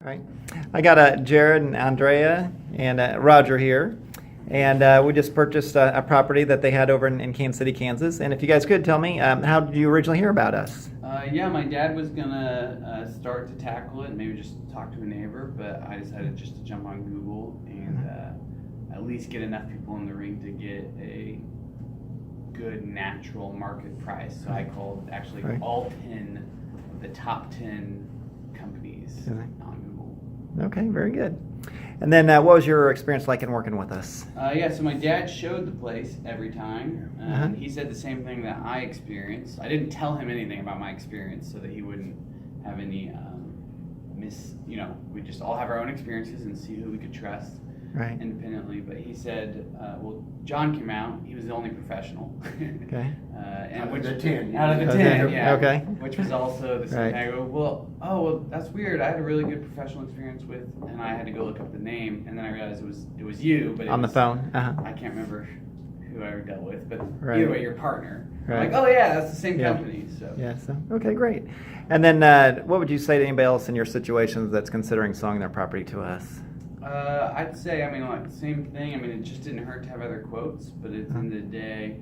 All right. I got Jared and Andrea and Rodger here. And we just purchased a property that they had over in Kansas City, Kansas. And if you guys could tell me, how did you originally hear about us? Yeah, my dad was gonna start to tackle it, maybe just talk to a neighbor, but I decided just to jump on Google and at least get enough people in the ring to get a good natural market price. So I called actually all 10 of the top 10 companies on Google. Okay, very good. And then what was your experience like in working with us? Yeah, so my dad showed the place every time. He said the same thing that I experienced. I didn't tell him anything about my experience so that he wouldn't have any we just all have our own experiences and see who we could trust independently. But he said, well, John came out. He was the only professional. Okay. And out of the 10. Out of the 10, yeah. Okay. Which was also the same thing. I go, well, that's weird. I had a really good professional experience with, and I had to go look up the name, and then I realized it was you, but on the phone. I can't remember who I dealt with, but either way, your partner. Right. I'm like, oh yeah, that's the same company. So yeah. So okay, great. And then what would you say to anybody else in your situations that's considering selling their property to us? I'd say, like the same thing. It just didn't hurt to have other quotes, but at the end of the day,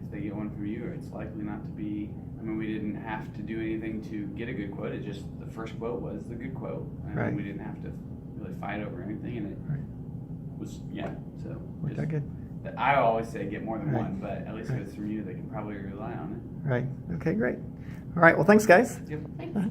if they get one from you, it's likely not to be. We didn't have to do anything to get a good quote. It just the first quote was the good quote, and we didn't have to really fight over anything, and it was So worked out good. I always say get more than one, but at least if it's from you, they can probably rely on it. Right. Okay. Great. All right. Well, thanks, guys. Yep. Thanks.